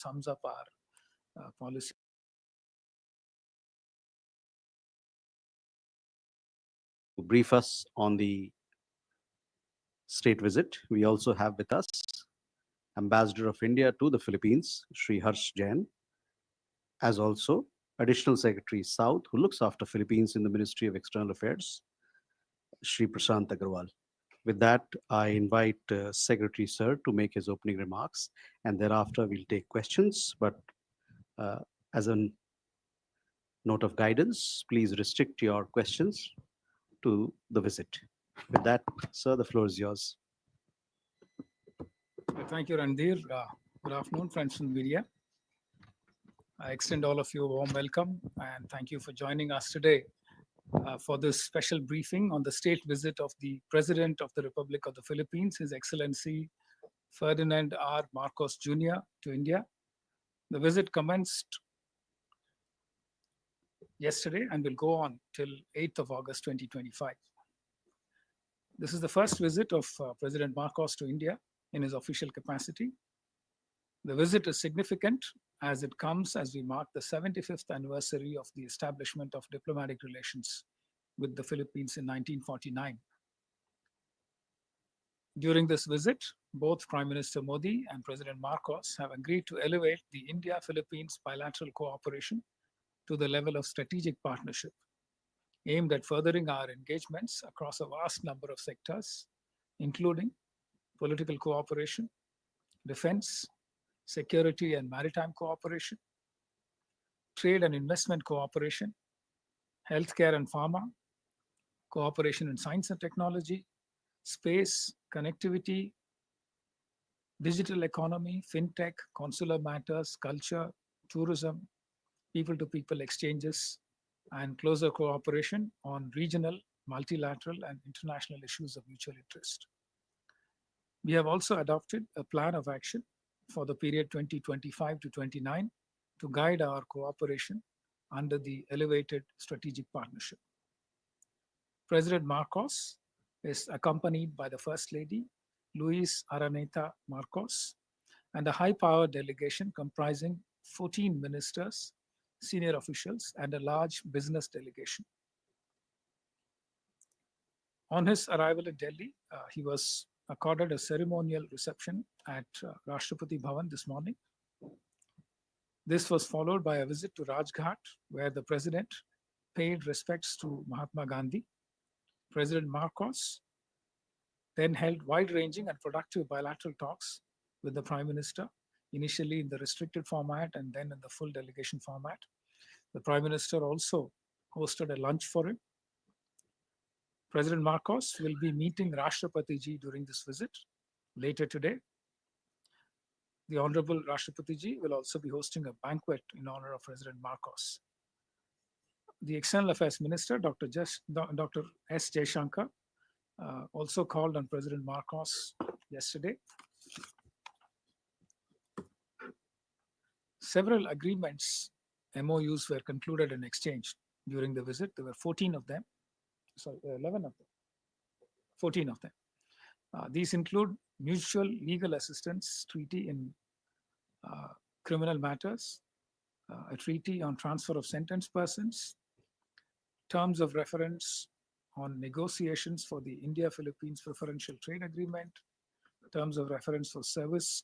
sums up our policy. To brief us on the state visit, we also have with us Ambassador of India to the Philippines, Sri Harsh Jain, as also Additional Secretary South, who looks after Philippines in the Ministry of External Affairs, Sri Prashant Agarwal. With that, I invite Secretary Sir to make his opening remarks, and thereafter we'll take questions. But uh, as a note of guidance, please restrict your questions to the visit. With that, sir, the floor is yours. Thank you, Randhir. Good afternoon, friends from the media. I extend all of you a warm welcome and thank you for joining us today for this special briefing on the state visit of the President of the Republic of the Philippines, His Excellency Ferdinand R. Marcos Jr. to India. The visit commenced yesterday and will go on till 8th of August 2025. This is the first visit of President Marcos to India in his official capacity. The visit is significant as it comes as we mark the 75th anniversary of the establishment of diplomatic relations with the Philippines in 1949. During this visit, both Prime Minister Modi and President Marcos have agreed to elevate the India-Philippines bilateral cooperation to the level of strategic partnership, aimed at furthering our engagements across a vast number of sectors, including political cooperation, defense, security and maritime cooperation, trade and investment cooperation, healthcare and pharma, cooperation in science and technology, space, connectivity, digital economy, fintech, consular matters, culture, tourism, people-to-people exchanges, and closer cooperation on regional, multilateral, and international issues of mutual interest. We have also adopted a plan of action for the period 2025 to 29 to guide our cooperation under the elevated strategic partnership. President Marcos is accompanied by the First Lady, Luis Araneta Marcos, and a high-powered delegation comprising 14 ministers, senior officials, and a large business delegation. On his arrival in Delhi, he was accorded a ceremonial reception at Rashtrapati Bhavan this morning. This was followed by a visit to Rajghat, where the president paid respects to Mahatma Gandhi. President Marcos then held wide-ranging and productive bilateral talks with the Prime Minister, initially in the restricted format and then in the full delegation format. The Prime Minister also hosted a lunch for him. President Marcos will be meeting Rashtrapati Ji during this visit later today. The Honorable Rashtrapati Ji will also be hosting a banquet in honor of President Marcos. The External Affairs Minister, Dr. S. Jaishankar, also called on President Marcos yesterday. Several agreements, MOUs, were concluded and exchanged during the visit. There were 14 of them. Sorry, 11 of them, 14 of them. These include mutual legal assistance treaty in criminal matters, a treaty on transfer of sentenced persons, terms of reference on negotiations for the India-Philippines Preferential Trade Agreement, terms of reference for service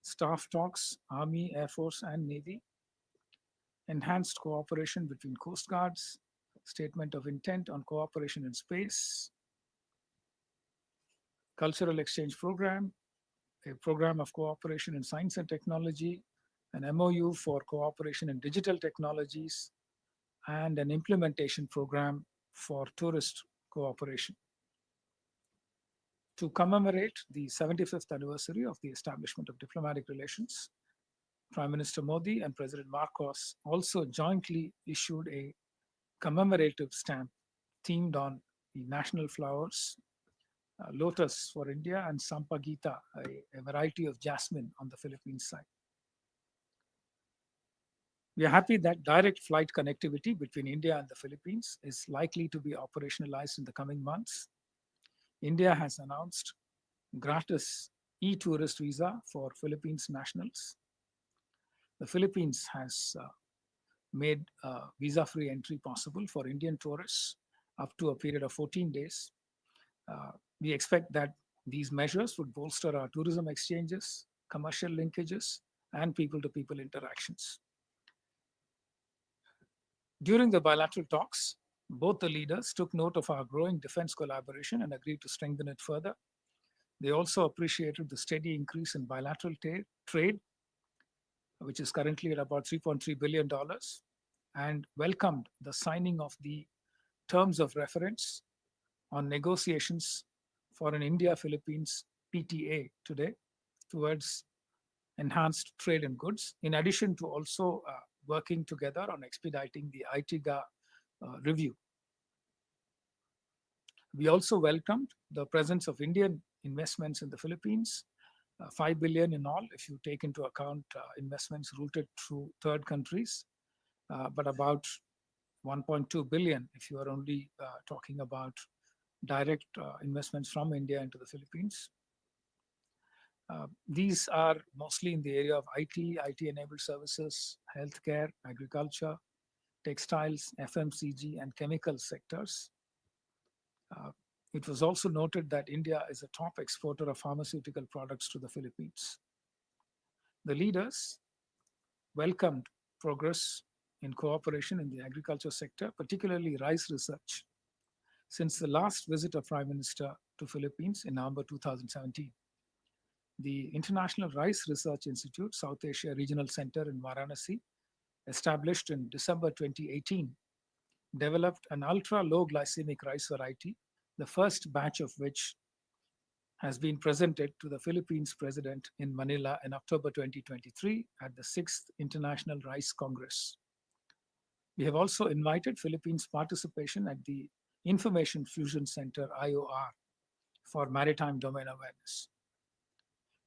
staff talks, Army, Air Force, and Navy, enhanced cooperation between Coast Guards, statement of intent on cooperation in space, cultural exchange program, a program of cooperation in science and technology, an MOU for cooperation in digital technologies, and an implementation program for tourist cooperation. To commemorate the 75th anniversary of the establishment of diplomatic relations, Prime Minister Modi and President Marcos also jointly issued a commemorative stamp themed on the national flowers, lotus for India and sampagita, a variety of jasmine on the Philippines side. We are happy that direct flight connectivity between India and the Philippines is likely to be operationalized in the coming months. India has announced gratis e-tourist visa for Philippines nationals. The Philippines has made visa-free entry possible for Indian tourists up to a period of 14 days. We expect that these measures would bolster our tourism exchanges, commercial linkages, and people-to-people interactions. During the bilateral talks, both the leaders took note of our growing defense collaboration and agreed to strengthen it further. They also appreciated the steady increase in bilateral trade, which is currently at about $3.3 billion, and welcomed the signing of the terms of reference on negotiations for an India-Philippines PTA today towards enhanced trade in goods, in addition to also working together on expediting the ITIGA review. We also welcomed the presence of Indian investments in the Philippines, 5 billion in all, if you take into account investments routed through third countries, but about 1.2 billion if you are only talking about direct investments from India into the Philippines. These are mostly in the area of IT-enabled services, healthcare, agriculture, textiles, FMCG, and chemical sectors. It was also noted that India is a top exporter of pharmaceutical products to the Philippines. The leaders welcomed progress in cooperation in the agriculture sector, particularly rice research, since the last visit of Prime Minister to Philippines in November 2017. The International Rice Research Institute, South Asia Regional Center in Varanasi, established in December 2018, developed an ultra-low glycemic rice variety, the first batch of which has been presented to the Philippines president in Manila in October 2023 at the 6th International Rice Congress. We have also invited Philippines participation at the Information Fusion Center, IOR, for maritime domain awareness.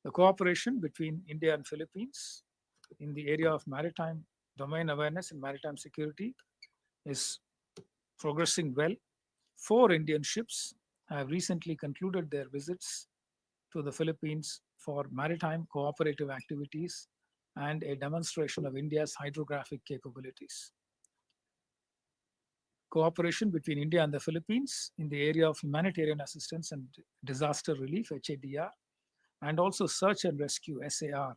The cooperation between India and Philippines in the area of maritime domain awareness and maritime security is progressing well. 4 Indian ships have recently concluded their visits to the Philippines for maritime cooperative activities and a demonstration of India's hydrographic capabilities. Cooperation between India and the Philippines in the area of humanitarian assistance and disaster relief, HADR, and also search and rescue, SAR,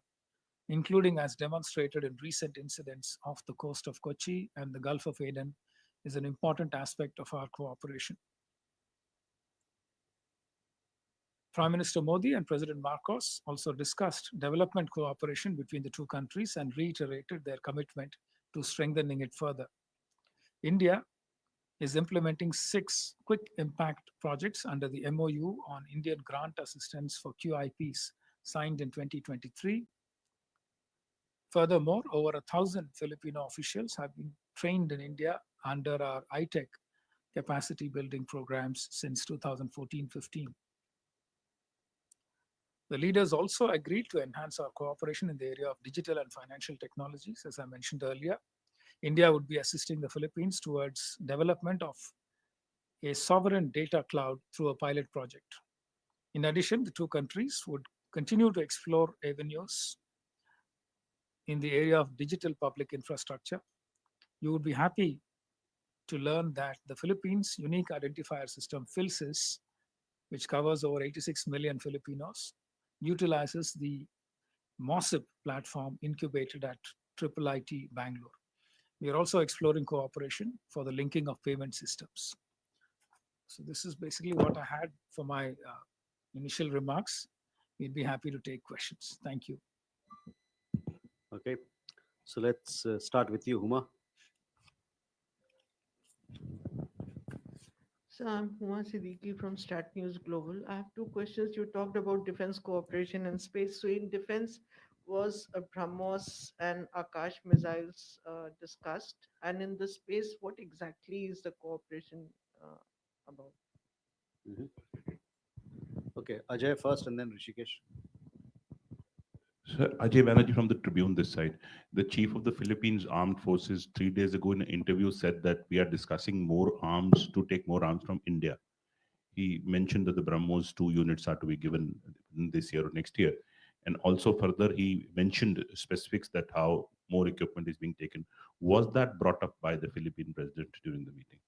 including as demonstrated in recent incidents off the coast of Kochi and the Gulf of Aden, is an important aspect of our cooperation. Prime Minister Modi and President Marcos also discussed development cooperation between the two countries and reiterated their commitment to strengthening it further. India is implementing 6 quick impact projects under the MOU on Indian grant assistance for QIPs signed in 2023. Furthermore, over 1,000 Filipino officials have been trained in India under our ITEC capacity building programs since 2014-15. The leaders also agreed to enhance our cooperation in the area of digital and financial technologies. As I mentioned earlier, India would be assisting the Philippines towards development of a sovereign data cloud through a pilot project. In addition, the two countries would continue to explore avenues in the area of digital public infrastructure. You would be happy to learn that the Philippines Unique Identifier System, PhilSys, which covers over 86 million Filipinos, utilizes the MOSIP platform incubated at IIIT Bangalore. We are also exploring cooperation for the linking of payment systems. So this is basically what I had for my initial remarks. We'd be happy to take questions. Thank you. Okay, so let's start with you, Huma. So I'm Huma Siddiqui from Stat News Global. I have 2 questions. You talked about defense cooperation and space. So in defense, was BrahMos and Akash missiles discussed? And in the space, what exactly is the cooperation about? Okay, Ajay first and then Rishikesh. Sir, Ajay Banerjee from the Tribune this side. The chief of the Philippines Armed Forces 3 days ago in an interview said that we are discussing more arms to take more arms from India. He mentioned that the BrahMos 2 units are to be given this year or next year. And also further, he mentioned specifics that how more equipment is being taken. Was that brought up by the Philippine president during the meeting?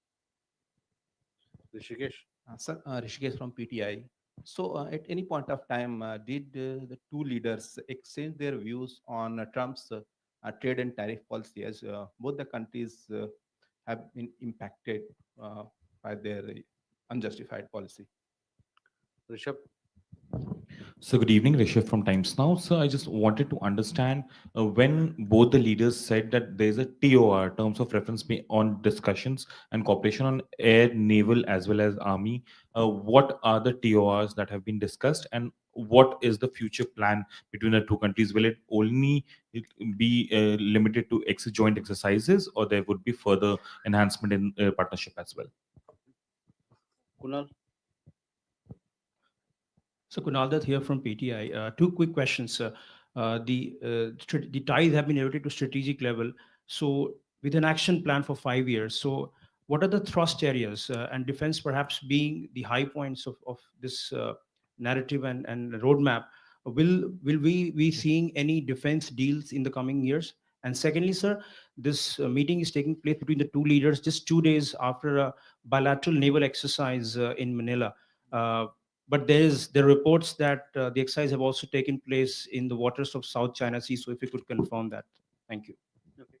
Rishikesh. Sir, Rishikesh from PTI. So, at any point of time, did the two leaders exchange their views on Trump's trade and tariff policy, as both the countries have been impacted uh, by their unjustified policy? Rishabh. So, good evening, Rishabh from Times Now. So, I just wanted to understand when both the leaders said that there's a TOR, terms of reference on discussions and cooperation on air, naval, as well as army. What are the TORs that have been discussed, and what is the future plan between the two countries? Will it only be limited to joint exercises, or there would be further enhancement in partnership as well? Kunal. So Kunal Dutt here from PTI. Two quick questions. The ties have been eroded to strategic level. So with an action plan for 5 years, so what are the thrust areas and defense perhaps being the high points of this narrative and roadmap? Will we be seeing any defense deals in the coming years? And secondly, sir, this meeting is taking place between the two leaders just 2 days after a bilateral naval exercise in Manila. Uh, but there are reports that the exercise have also taken place in the waters of South China Sea. So if you could confirm that, thank you. Okay.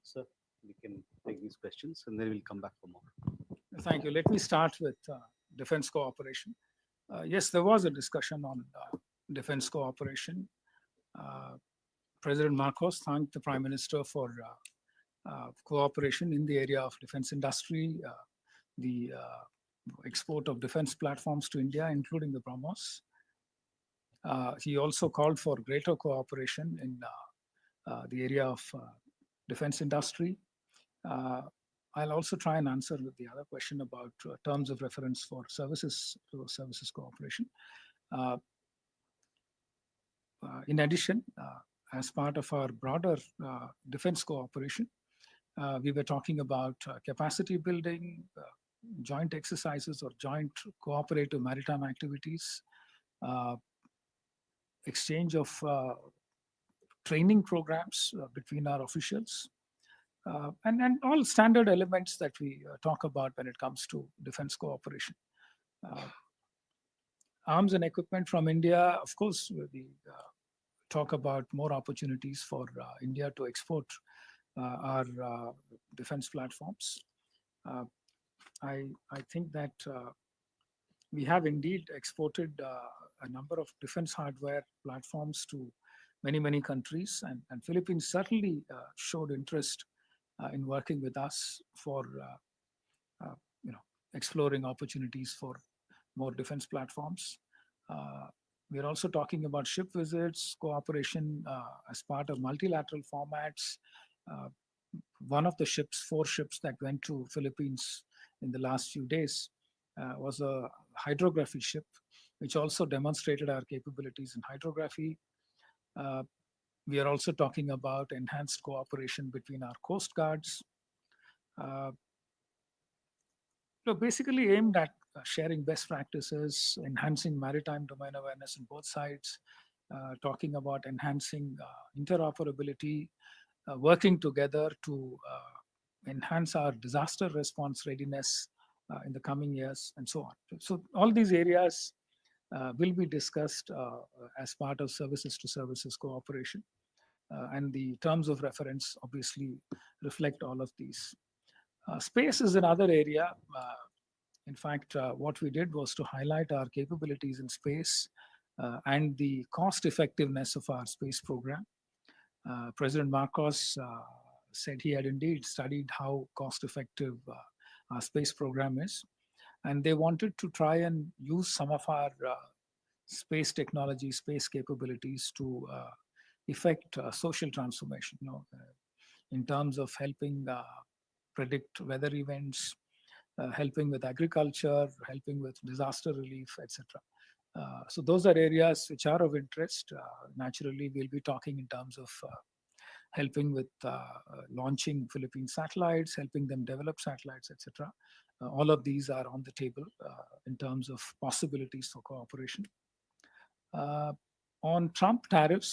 Sir, we can take these questions and then we'll come back for more. Thank you. Let me start with defense cooperation. Yes, there was a discussion on defense cooperation. Uh, President Marcos thanked the Prime Minister for cooperation in the area of defense industry, the export of defense platforms to India, including the BrahMos. He also called for greater cooperation in the area of defense industry. I'll also try and answer the other question about terms of reference for services cooperation. In addition, as part of our broader defense cooperation, we were talking about capacity building, joint exercises or joint cooperative maritime activities, exchange of training programs between our officials, and all standard elements that we talk about when it comes to defense cooperation. Arms and equipment from India, of course, we talk about more opportunities for India to export our defense platforms. I think that we have indeed exported a number of defense hardware platforms to many countries, and Philippines certainly showed interest in working with us for exploring opportunities for more defense platforms. We're also talking about ship visits, cooperation as part of multilateral formats. One of the ships, 4 ships that went to Philippines in the last few days was a hydrography ship, which also demonstrated our capabilities in hydrography. We are also talking about enhanced cooperation between our coast guards. Basically aimed at sharing best practices, enhancing maritime domain awareness on both sides, talking about enhancing interoperability, working together to enhance our disaster response readiness in the coming years, and so on. So all these areas will be discussed as part of services to services cooperation. And the terms of reference obviously reflect all of these. Space is another area. In fact, what we did was to highlight our capabilities in space and the cost effectiveness of our space program. President Marcos said he had indeed studied how cost effective our space program is. And they wanted to try and use some of our space technology, space capabilities to effect social transformation, in terms of helping predict weather events, helping with agriculture, helping with disaster relief, etc. So those are areas which are of interest. Naturally, we'll be talking in terms of helping with launching Philippine satellites, helping them develop satellites, etc. All of these are on the table in terms of possibilities for cooperation. On Trump tariffs,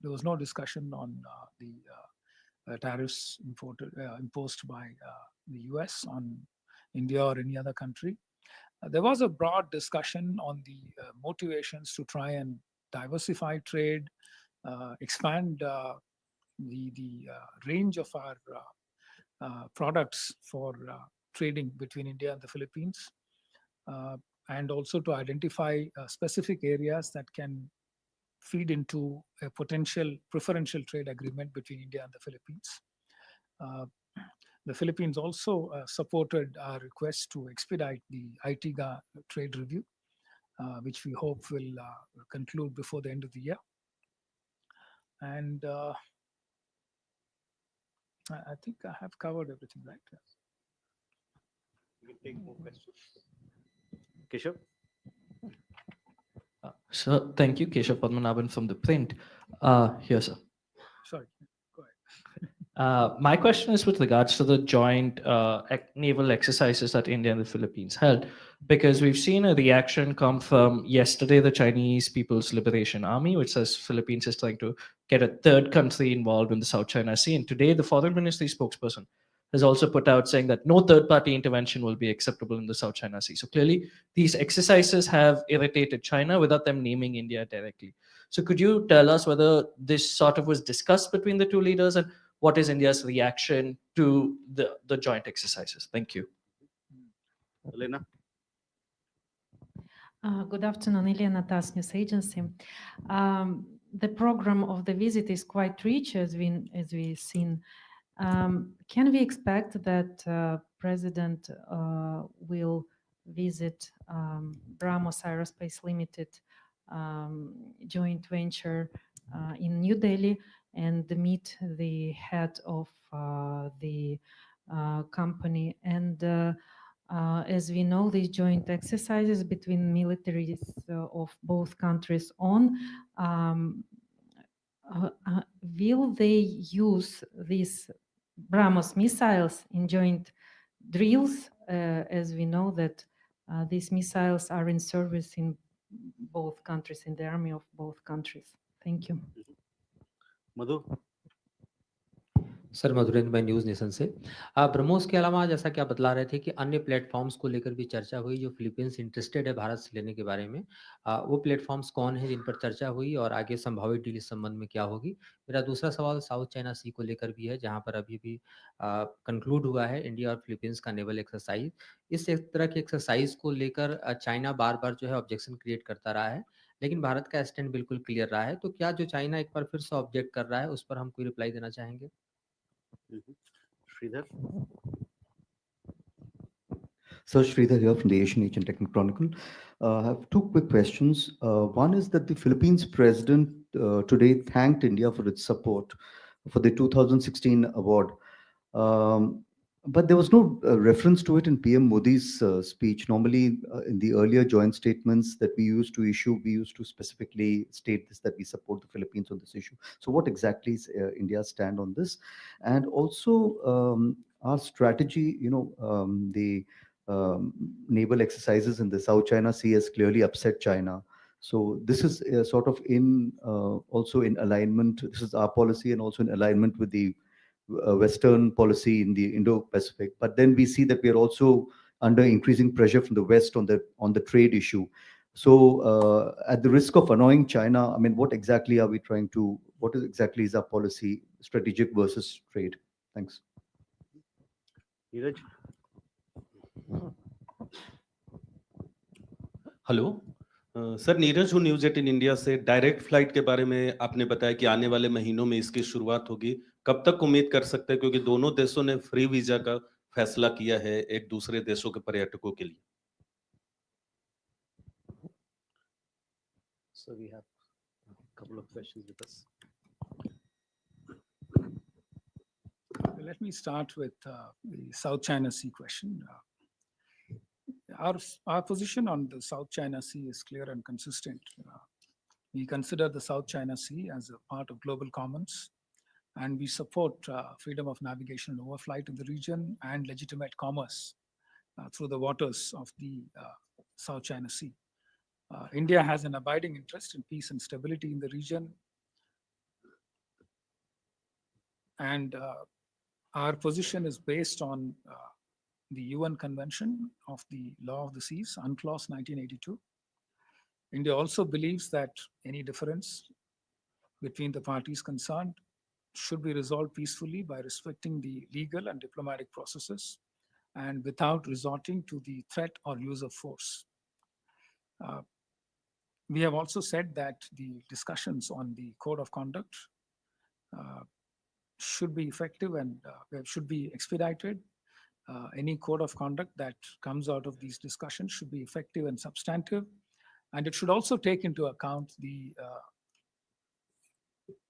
there was no discussion on the tariffs imposed by the US on India or any other country. There was a broad discussion on the motivations to try and diversify trade, expand the range of our products for trading between India and the Philippines, and also to identify specific areas that can feed into a potential preferential trade agreement between India and the Philippines. The Philippines also supported our request to expedite the ITGA trade review, which we hope will conclude before the end of the year. And I think I have covered everything, right? Yes. We can take more questions. Keshav? Sir, thank you. Keshav Padmanabhan from the print. Here, sir. Sorry, go ahead. My question is with regards to the joint naval exercises that India and the Philippines held, because we've seen a reaction come from yesterday, the Chinese People's Liberation Army, which says Philippines is trying to get a third country involved in the South China Sea. And today, the Foreign Ministry spokesperson has also put out saying that no third-party intervention will be acceptable in the South China Sea. So clearly, these exercises have irritated China without them naming India directly. So could you tell us whether this sort of was discussed between the two leaders, and what is India's reaction to the joint exercises? Thank you. Elena? Good afternoon, Elena, TASS News Agency. The program of the visit is quite rich, as we've seen. Can we expect that President will visit BrahMos Aerospace Limited joint venture in New Delhi and meet the head of the company? And as we know, these joint exercises between militaries of both countries will they use these BrahMos missiles in joint drills, as we know that these missiles are in service in both countries, in the army of both countries? Thank you. Madhu? Sir Madhurendra भाई news nation से ब्रह्मोस के अलावा जैसा कि आप बतला रहे थे कि अन्य प्लेटफॉर्म्स को लेकर भी चर्चा हुई जो फिलीपींस इंटरेस्टेड है भारत से लेने के बारे में। वो प्लेटफॉर्म्स कौन है जिन पर चर्चा हुई और आगे संभावित डील इस संबंध में क्या होगी? मेरा दूसरा सवाल साउथ चाइना सी को लेकर भी है, जहां पर अभी भी कंक्लूड हुआ है इंडिया और फिलीपींस का नेवल एक्सरसाइज। इस एक तरह की एक्सरसाइज को लेकर चाइना बार बार जो है ऑब्जेक्शन क्रिएट करता रहा है, लेकिन भारत का स्टैंड बिल्कुल क्लियर रहा है। तो क्या जो चाइना एक बार फिर से ऑब्जेक्ट कर रहा है उस पर हम कोई रिप्लाई देना चाहेंगे? Sridhar? So Sridhar here from the Asian Age and Technical Chronicle. I have two quick questions. One is that the Philippines president today thanked India for its support for the 2016 award. But there was no reference to it in PM Modi's speech. Normally, in the earlier joint statements that we used to issue, we used to specifically state this, that we support the Philippines on this issue. So what exactly is India's stand on this? And also our strategy, the naval exercises in the South China Sea has clearly upset China. So this is sort of also in alignment. This is our policy and also in alignment with the Western policy in the Indo-Pacific. But then we see that we are also under increasing pressure from the West on the trade issue. So at the risk of annoying China, I mean, what exactly is our policy, strategic versus trade? Thanks. Neeraj? Hello sir, Neeraj हूँ news 18 India से। Direct flight के बारे में आपने बताया कि आने वाले महीनों में इसकी शुरुआत होगी। कब तक उम्मीद कर सकते हैं, क्योंकि दोनों देशों ने फ्री वीजा का फैसला किया है एक दूसरे देशों के पर्यटकों के लिए? So we have a couple of questions with us. Let me start with the South China Sea question. Our position on the South China Sea is clear and consistent. We consider the South China Sea as a part of global commons, and we support freedom of navigation and overflight in the region and legitimate commerce through the waters of the South China Sea. India has an abiding interest in peace and stability in the region, and our position is based on the UN Convention of the Law of the Seas, UNCLOS 1982. India also believes that any difference between the parties concerned should be resolved peacefully by respecting the legal and diplomatic processes and without resorting to the threat or use of force. We have also said that the discussions on the code of conduct should be effective and should be expedited. Any code of conduct that comes out of these discussions should be effective and substantive, and it should also take into account the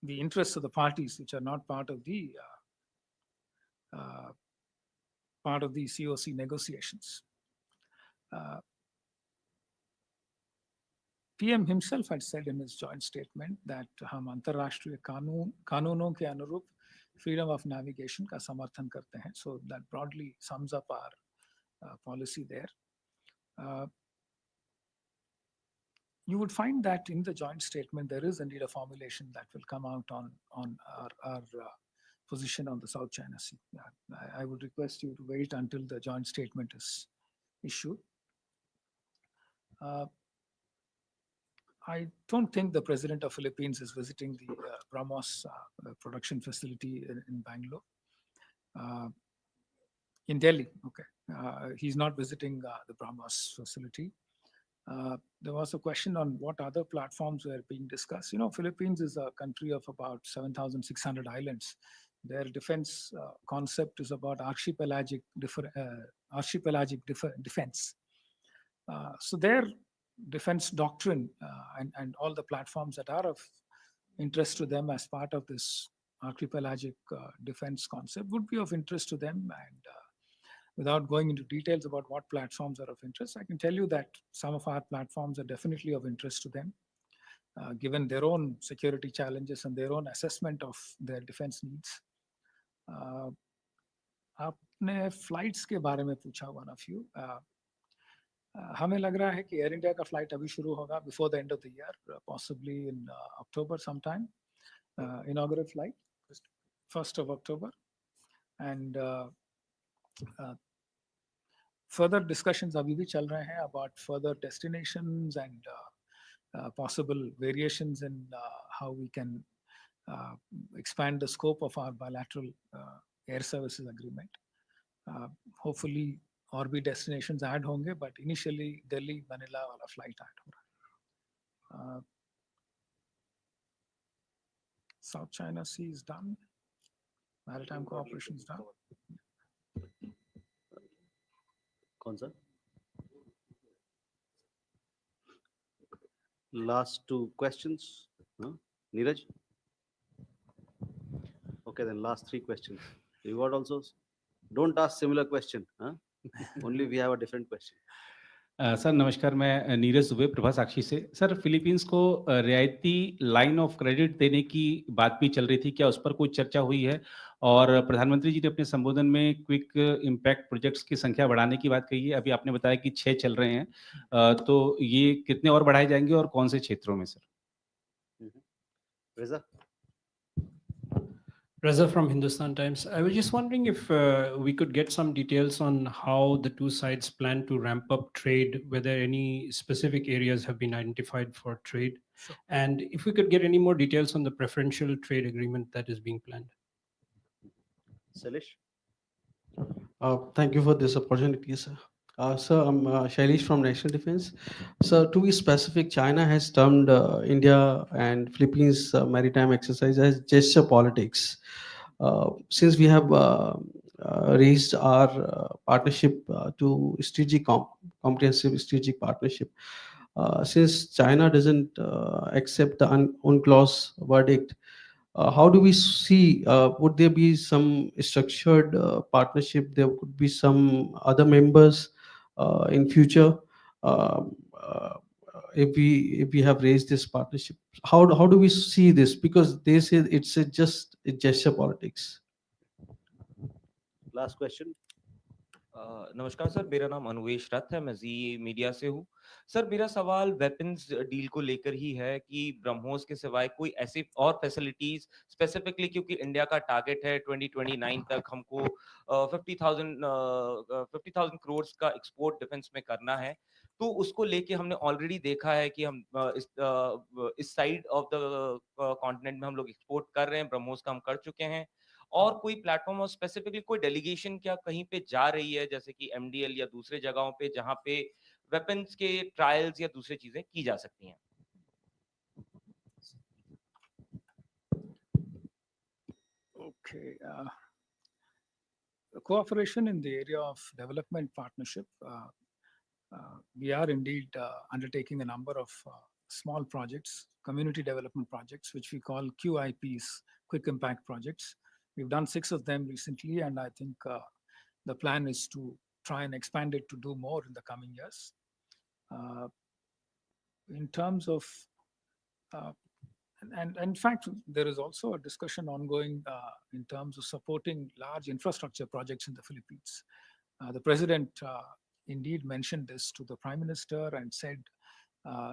interests of the parties which are not part of the COC negotiations. PM himself had said in his joint statement that हम अंतर्राष्ट्रीय कानूनों के अनुरूप freedom of navigation का समर्थन करते हैं. So that broadly sums up our policy there. You would find that in the joint statement there is indeed a formulation that will come out on our position on the South China Sea. I would request you to wait until the joint statement is issued. I don't think the president of Philippines is visiting the BrahMos production facility in Bangalore. In Delhi, okay. He's not visiting the BrahMos facility. There was a question on what other platforms were being discussed. Philippines is a country of about 7,600 islands. Their defense concept is about archipelagic defense. So their defense doctrine and all the platforms that are of interest to them as part of this archipelagic defense concept would be of interest to them. And without going into details about what platforms are of interest, I can tell you that some of our platforms are definitely of interest to them, given their own security challenges and their own assessment of their defense needs. आपने flights के बारे में पूछा one of you. हमें लग रहा है कि एयर इंडिया का फ्लाइट अभी शुरू होगा before the end of the year, possibly in October sometime. Inaugural flight, 1st of October. And further discussions अभी भी चल रहे हैं about further destinations and possible variations in how we can expand the scope of our bilateral air services agreement. Hopefully और भी destinations add होंगे, but initially Delhi Manila वाला flight add हो रहा है. South China Sea is done. Maritime cooperation is done. कौन सा? Last two questions. No? Neeraj? Okay, then last three questions. You got also? Don't ask similar question. Huh? Only we have a different question. Sir नमस्कार, मैं नीरज दुबे प्रभा साक्षी से. Sir Philippines को रियायती line of credit देने की बात भी चल रही थी, क्या उस पर कोई चर्चा हुई है? और प्रधानमंत्री जी ने अपने संबोधन में क्विक इम्पैक्ट प्रोजेक्ट्स की संख्या बढ़ाने की बात कही है. अभी आपने बताया कि 6 चल रहे हैं, तो ये कितने और बढ़ाए जाएंगे और कौन से क्षेत्रों में sir? Reza? Reza from Hindustan Times. I was just wondering if we could get some details on how the two sides plan to ramp up trade, whether any specific areas have been identified for trade, Sure. and if we could get any more details on the preferential trade agreement that is being planned. Salish? Thank you for this opportunity, sir. Sir, I'm Shailesh from National Defense. So, to be specific, China has termed India and Philippines maritime exercise as gesture politics. Since we have raised our partnership to strategic comprehensive strategic partnership, since China doesn't accept the UNCLOS verdict, how do we see, would there be some structured partnership? There could be some other members in future if we have raised this partnership. How do we see this? Because they say it's just a gesture politics. Last question. नमस्कार sir, मेरा नाम अनुवेश रथ है, मैं जी media से हूँ। Sir, मेरा सवाल weapons deal को लेकर ही है कि ब्रह्मोस के सिवाय कोई ऐसी और फैसिलिटीज़ स्पेसिफिकली, क्योंकि इंडिया का टारगेट है 2029 तक हमको 50,000 करोड़ का एक्सपोर्ट डिफेंस में करना है। तो उसको लेके हमने ऑलरेडी देखा है कि हम इस साइड ऑफ द कॉन्टिनेंट में हम लोग एक्सपोर्ट कर रहे हैं, ब्रह्मोस का हम कर चुके हैं। और कोई प्लेटफॉर्म और स्पेसिफिकली कोई डेलीगेशन क्या कहीं पे जा रही है, जैसे कि एमडीएल या दूसरे जगहों पे, जहाँ पे वेपन्स के ट्रायल्स या दूसरी चीजें की जा सकती हैं? Okay. Cooperation in the area of development partnership. We are indeed undertaking a number of small projects, community development projects, which we call QIPs, Quick Impact Projects. We've done 6 of them recently, and I think the plan is to try and expand it to do more in the coming years. In terms of and in fact, there is also a discussion ongoing in terms of supporting large infrastructure projects in the Philippines. The president indeed mentioned this to the prime minister and said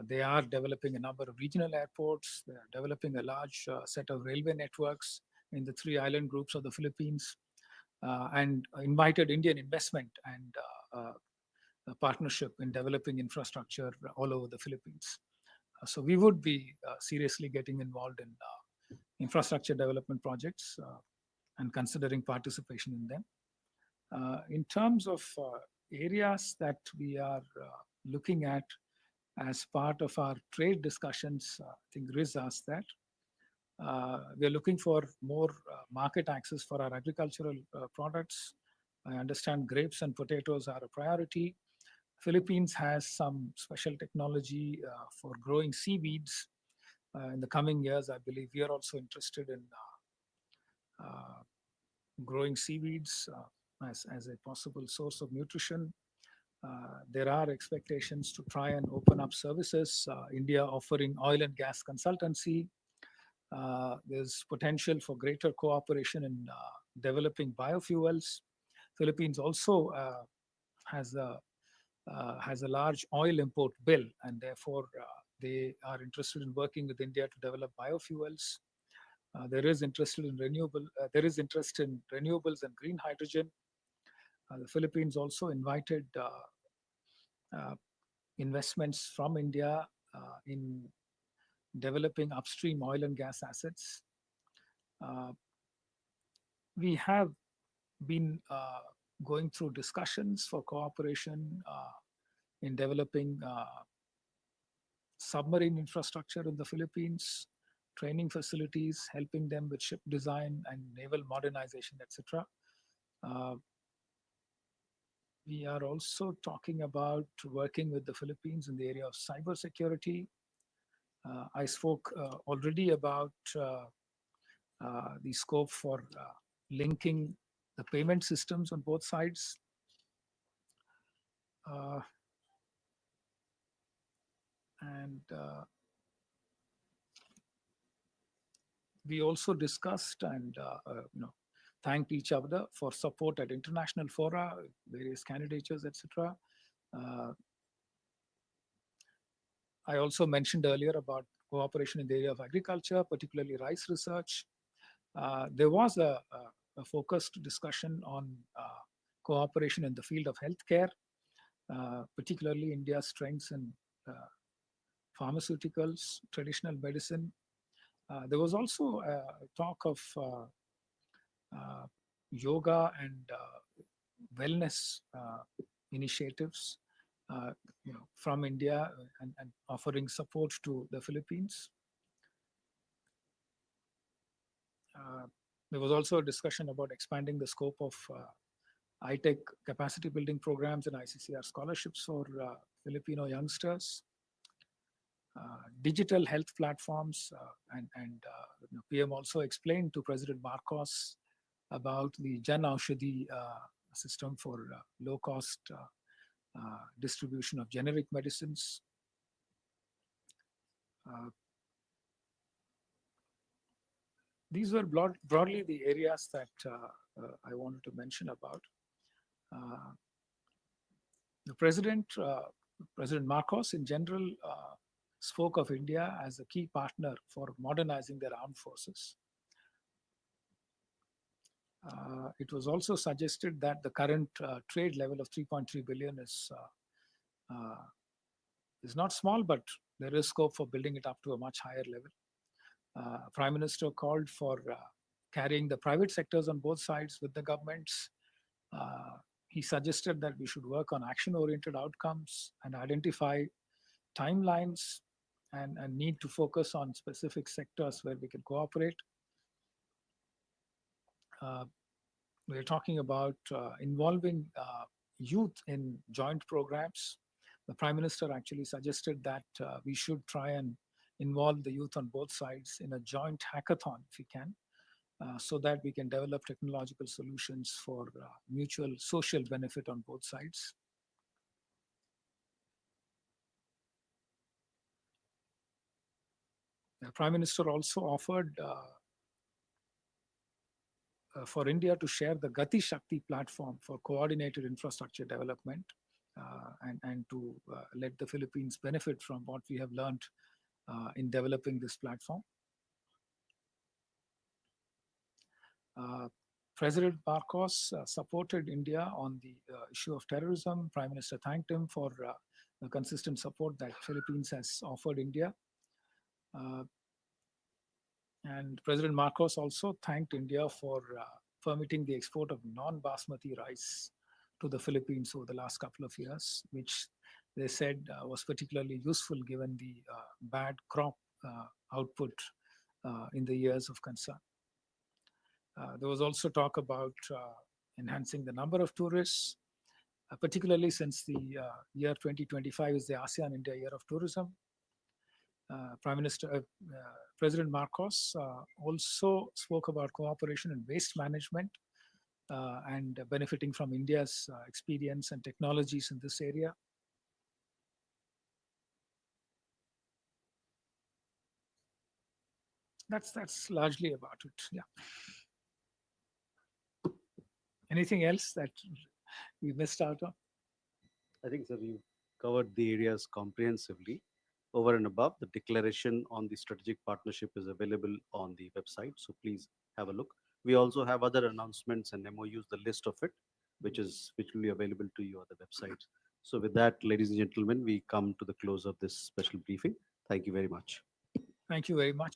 they are developing a number of regional airports. They are developing a large set of railway networks in the 3 island groups of the Philippines, and invited Indian investment and a partnership in developing infrastructure all over the Philippines. So we would be seriously getting involved in infrastructure development projects and considering participation in them. In terms of areas that we are looking at as part of our trade discussions, I think Riz asked that. We are looking for more market access for our agricultural products. I understand grapes and potatoes are a priority. Philippines has some special technology for growing seaweeds. In the coming years, I believe we are also interested in growing seaweeds as a possible source of nutrition. There are expectations to try and open up services. India offering oil and gas consultancy. There's potential for greater cooperation in developing biofuels. Philippines also has a large oil import bill, and therefore they are interested in working with India to develop biofuels. There is interest in renewables and green hydrogen. The Philippines also invited investments from India in developing upstream oil and gas assets. We have been going through discussions for cooperation in developing submarine infrastructure in the Philippines, training facilities, helping them with ship design and naval modernization, etc. We are also talking about working with the Philippines in the area of cybersecurity. I spoke already about the scope for linking the payment systems on both sides. And we also discussed and thanked each other for support at international fora, various candidatures, etc. I also mentioned earlier about cooperation in the area of agriculture, particularly rice research. There was a focused discussion on cooperation in the field of healthcare, particularly India's strengths in pharmaceuticals, traditional medicine. There was also talk of yoga and wellness initiatives from India and offering support to the Philippines. There was also a discussion about expanding the scope of high-tech capacity building programs and ICCR scholarships for Filipino youngsters. Digital health platforms, and PM also explained to President Marcos about the Jan Aushadhi system for low-cost distribution of generic medicines. These were broadly the areas that I wanted to mention about. The President Marcos, in general, spoke of India as a key partner for modernizing their armed forces. It was also suggested that the current trade level of 3.3 billion is not small, but there is scope for building it up to a much higher level. Prime Minister called for carrying the private sectors on both sides with the governments. He suggested that we should work on action-oriented outcomes and identify timelines and need to focus on specific sectors where we can cooperate. We're talking about involving youth in joint programs. The Prime Minister actually suggested that we should try and involve the youth on both sides in a joint hackathon, if we can, so that we can develop technological solutions for mutual social benefit on both sides. The Prime Minister also offered for India to share the Gati Shakti platform for coordinated infrastructure development and to let the Philippines benefit from what we have learned in developing this platform. President Marcos supported India on the issue of terrorism. Prime Minister thanked him for the consistent support that Philippines has offered India. And President Marcos also thanked India for permitting the export of non-basmati rice to the Philippines over the last couple of years, which they said was particularly useful given the bad crop output in the years of concern. There was also talk about enhancing the number of tourists, particularly since the year 2025 is the ASEAN India Year of Tourism. President Marcos also spoke about cooperation in waste management and benefiting from India's experience and technologies in this area. That's largely about it. Yeah. Anything else that we missed out on? I think, sir, we've covered the areas comprehensively. Over and above, the declaration on the strategic partnership is available on the website, so please have a look. We also have other announcements and MOUs, the list of it, which will be available to you on the website. So with that, ladies and gentlemen, we come to the close of this special briefing. Thank you very much. Thank you very much.